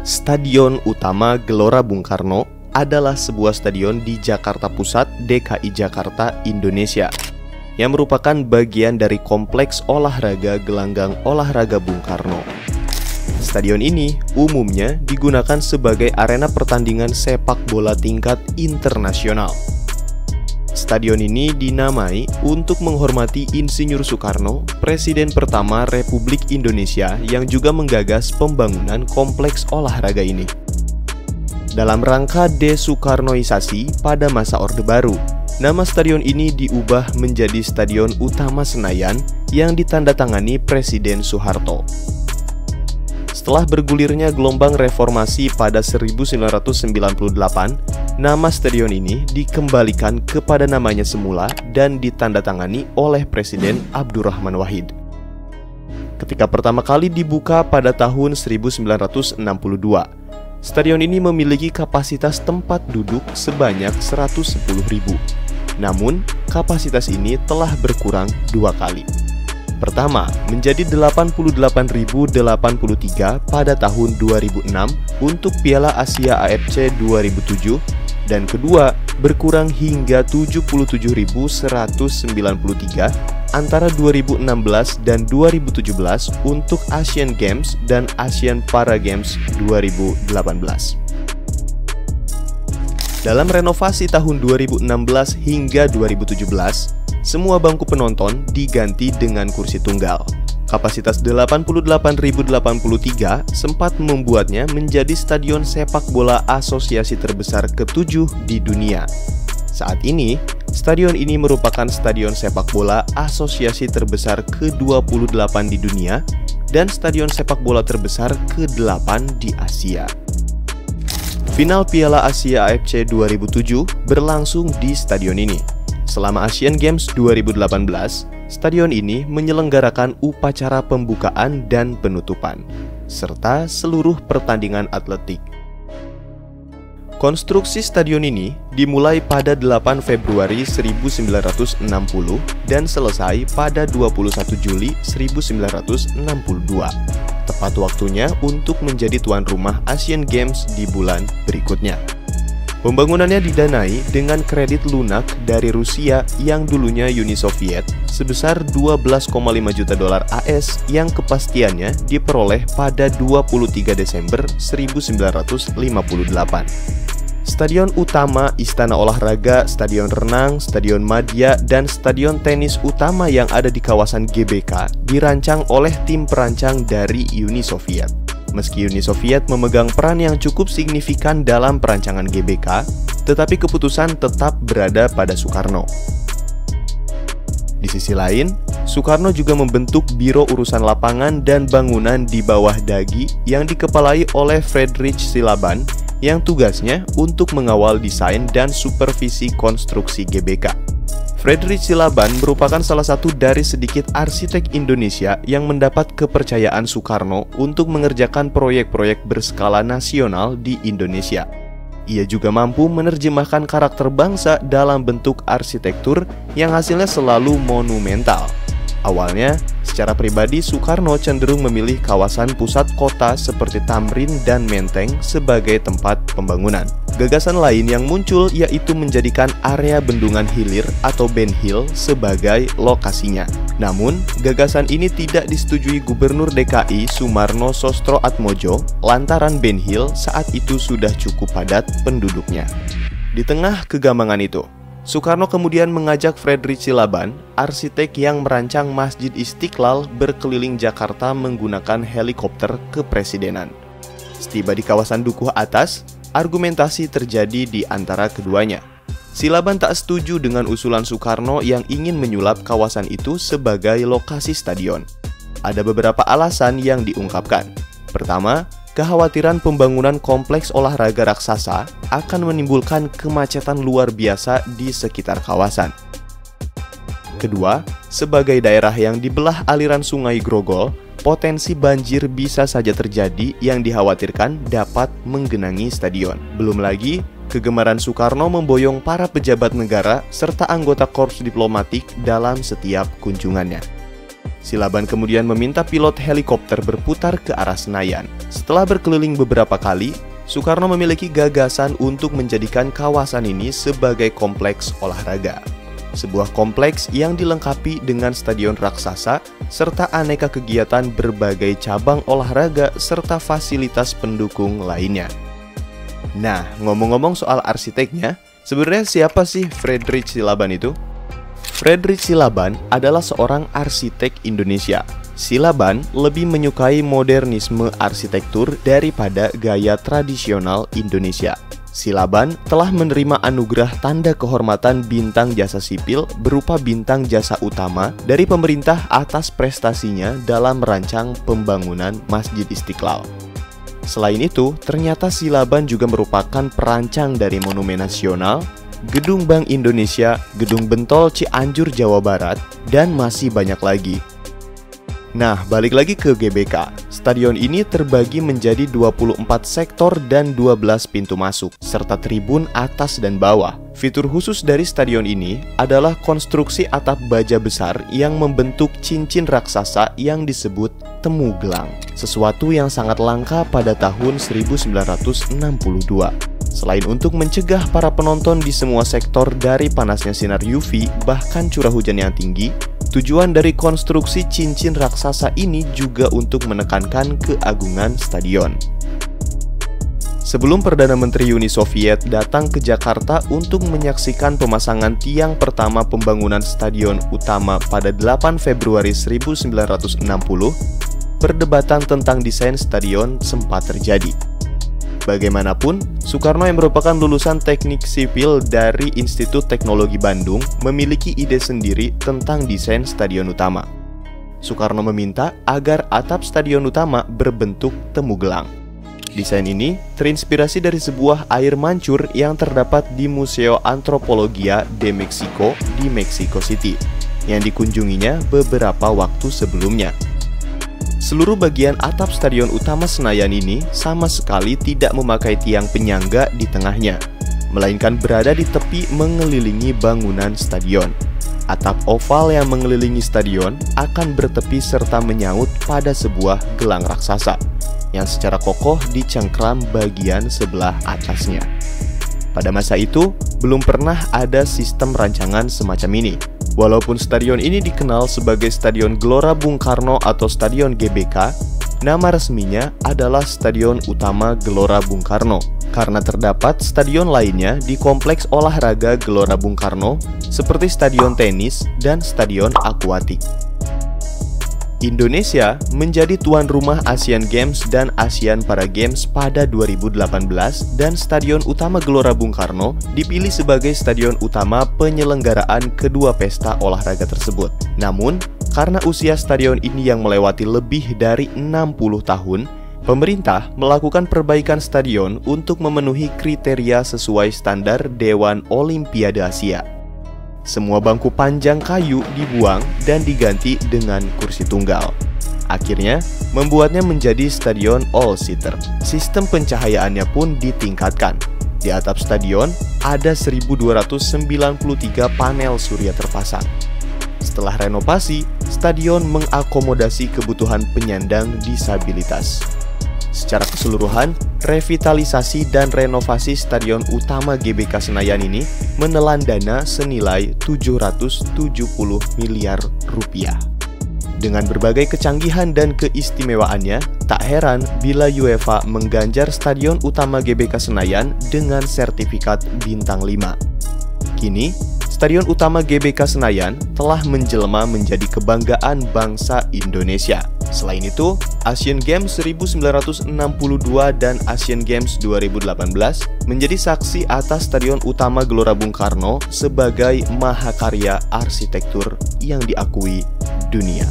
Stadion Utama Gelora Bung Karno adalah sebuah stadion di Jakarta Pusat, DKI Jakarta, Indonesia, yang merupakan bagian dari kompleks olahraga Gelanggang Olahraga Bung Karno. Stadion ini umumnya digunakan sebagai arena pertandingan sepak bola tingkat internasional. Stadion ini dinamai untuk menghormati Insinyur Soekarno, Presiden pertama Republik Indonesia yang juga menggagas pembangunan kompleks olahraga ini. Dalam rangka desoekarnoisasi pada masa Orde Baru, nama stadion ini diubah menjadi Stadion Utama Senayan yang ditandatangani Presiden Soeharto. Setelah bergulirnya gelombang reformasi pada 1998, nama stadion ini dikembalikan kepada namanya semula dan ditandatangani oleh Presiden Abdurrahman Wahid. Ketika pertama kali dibuka pada tahun 1962, stadion ini memiliki kapasitas tempat duduk sebanyak 110.000. Namun, kapasitas ini telah berkurang 2 kali. Pertama, menjadi 88.083 pada tahun 2006 untuk Piala Asia AFC 2007, dan kedua, berkurang hingga 77.193 antara 2016 dan 2017 untuk Asian Games dan Asian Para Games 2018. Dalam renovasi tahun 2016 hingga 2017, semua bangku penonton diganti dengan kursi tunggal. Kapasitas 88.083 sempat membuatnya menjadi stadion sepak bola asosiasi terbesar ke-7 di dunia. Saat ini, stadion ini merupakan stadion sepak bola asosiasi terbesar ke-28 di dunia dan stadion sepak bola terbesar ke-8 di Asia. Final Piala Asia AFC 2007 berlangsung di stadion ini. Selama Asian Games 2018, stadion ini menyelenggarakan upacara pembukaan dan penutupan, serta seluruh pertandingan atletik. Konstruksi stadion ini dimulai pada 8 Februari 1960 dan selesai pada 21 Juli 1962. Tepat waktunya untuk menjadi tuan rumah Asian Games di bulan berikutnya. Pembangunannya didanai dengan kredit lunak dari Rusia yang dulunya Uni Soviet sebesar 12,5 juta dolar AS yang kepastiannya diperoleh pada 23 Desember 1958. Stadion utama, Istana Olahraga, Stadion Renang, Stadion Madya, dan Stadion Tenis utama yang ada di kawasan GBK dirancang oleh tim perancang dari Uni Soviet. Meski Uni Soviet memegang peran yang cukup signifikan dalam perancangan GBK, tetapi keputusan tetap berada pada Soekarno. Di sisi lain, Soekarno juga membentuk Biro Urusan Lapangan dan Bangunan di bawah DAGI yang dikepalai oleh Friedrich Silaban yang tugasnya untuk mengawal desain dan supervisi konstruksi GBK. Friedrich Silaban merupakan salah satu dari sedikit arsitek Indonesia yang mendapat kepercayaan Soekarno untuk mengerjakan proyek-proyek berskala nasional di Indonesia. Ia juga mampu menerjemahkan karakter bangsa dalam bentuk arsitektur yang hasilnya selalu monumental. Awalnya, secara pribadi Soekarno cenderung memilih kawasan pusat kota seperti Tamrin dan Menteng sebagai tempat pembangunan. Gagasan lain yang muncul yaitu menjadikan area Bendungan Hilir atau Ben Hill sebagai lokasinya. Namun, gagasan ini tidak disetujui Gubernur DKI Sumarno Sostroatmojo lantaran Ben Hill saat itu sudah cukup padat penduduknya. Di tengah kegambangan itu, Soekarno kemudian mengajak Friedrich Silaban, arsitek yang merancang Masjid Istiqlal berkeliling Jakarta menggunakan helikopter kepresidenan. Setiba di kawasan Dukuh Atas, argumentasi terjadi di antara keduanya. Silaban tak setuju dengan usulan Soekarno yang ingin menyulap kawasan itu sebagai lokasi stadion. Ada beberapa alasan yang diungkapkan. Pertama, kekhawatiran pembangunan kompleks olahraga raksasa akan menimbulkan kemacetan luar biasa di sekitar kawasan. Kedua, sebagai daerah yang dibelah aliran Sungai Grogol, potensi banjir bisa saja terjadi yang dikhawatirkan dapat menggenangi stadion. Belum lagi, kegemaran Soekarno memboyong para pejabat negara serta anggota korps diplomatik dalam setiap kunjungannya. Silaban kemudian meminta pilot helikopter berputar ke arah Senayan. Setelah berkeliling beberapa kali, Soekarno memiliki gagasan untuk menjadikan kawasan ini sebagai kompleks olahraga. Sebuah kompleks yang dilengkapi dengan stadion raksasa serta aneka kegiatan berbagai cabang olahraga serta fasilitas pendukung lainnya. Nah, ngomong-ngomong soal arsiteknya, sebenarnya siapa sih Friedrich Silaban itu? Friedrich Silaban adalah seorang arsitek Indonesia. Silaban lebih menyukai modernisme arsitektur daripada gaya tradisional Indonesia. Silaban telah menerima anugerah tanda kehormatan bintang jasa sipil berupa bintang jasa utama dari pemerintah atas prestasinya dalam merancang pembangunan Masjid Istiqlal. Selain itu, ternyata Silaban juga merupakan perancang dari Monumen Nasional, Gedung Bank Indonesia, Gedung Bentol Cianjur, Jawa Barat, dan masih banyak lagi. Nah, balik lagi ke GBK. Stadion ini terbagi menjadi 24 sektor dan 12 pintu masuk, serta tribun atas dan bawah. Fitur khusus dari stadion ini adalah konstruksi atap baja besar yang membentuk cincin raksasa yang disebut temu gelang, sesuatu yang sangat langka pada tahun 1962. Selain untuk mencegah para penonton di semua sektor dari panasnya sinar UV bahkan curah hujan yang tinggi, tujuan dari konstruksi cincin raksasa ini juga untuk menekankan keagungan stadion. Sebelum Perdana Menteri Uni Soviet datang ke Jakarta untuk menyaksikan pemasangan tiang pertama pembangunan stadion utama pada 8 Februari 1960, perdebatan tentang desain stadion sempat terjadi. Bagaimanapun, Soekarno yang merupakan lulusan teknik sipil dari Institut Teknologi Bandung memiliki ide sendiri tentang desain stadion utama. Soekarno meminta agar atap stadion utama berbentuk temu gelang. Desain ini terinspirasi dari sebuah air mancur yang terdapat di Museo Antropologia de Mexico di Mexico City, yang dikunjunginya beberapa waktu sebelumnya. Seluruh bagian atap stadion utama Senayan ini sama sekali tidak memakai tiang penyangga di tengahnya, melainkan berada di tepi mengelilingi bangunan stadion. Atap oval yang mengelilingi stadion akan bertepi serta menyaut pada sebuah gelang raksasa yang secara kokoh dicengkram bagian sebelah atasnya. Pada masa itu, belum pernah ada sistem rancangan semacam ini. Walaupun stadion ini dikenal sebagai Stadion Gelora Bung Karno atau Stadion GBK, nama resminya adalah Stadion Utama Gelora Bung Karno, karena terdapat stadion lainnya di Kompleks Olahraga Gelora Bung Karno, seperti Stadion Tenis dan Stadion Akuatik. Indonesia menjadi tuan rumah Asian Games dan Asian Para Games pada 2018 dan Stadion Utama Gelora Bung Karno dipilih sebagai stadion utama penyelenggaraan kedua pesta olahraga tersebut. Namun, karena usia stadion ini yang melewati lebih dari 60 tahun, pemerintah melakukan perbaikan stadion untuk memenuhi kriteria sesuai standar Dewan Olimpiade Asia. Semua bangku panjang kayu dibuang dan diganti dengan kursi tunggal. Akhirnya, membuatnya menjadi stadion all-seater. Sistem pencahayaannya pun ditingkatkan. Di atap stadion, ada 1.293 panel surya terpasang. Setelah renovasi, stadion mengakomodasi kebutuhan penyandang disabilitas. Secara keseluruhan, revitalisasi dan renovasi Stadion Utama GBK Senayan ini menelan dana senilai 770 miliar rupiah. Dengan berbagai kecanggihan dan keistimewaannya, tak heran bila UEFA mengganjar Stadion Utama GBK Senayan dengan sertifikat bintang 5. Kini, Stadion Utama GBK Senayan telah menjelma menjadi kebanggaan bangsa Indonesia. Selain itu, Asian Games 1962 dan Asian Games 2018 menjadi saksi atas Stadion Utama Gelora Bung Karno sebagai mahakarya arsitektur yang diakui dunia.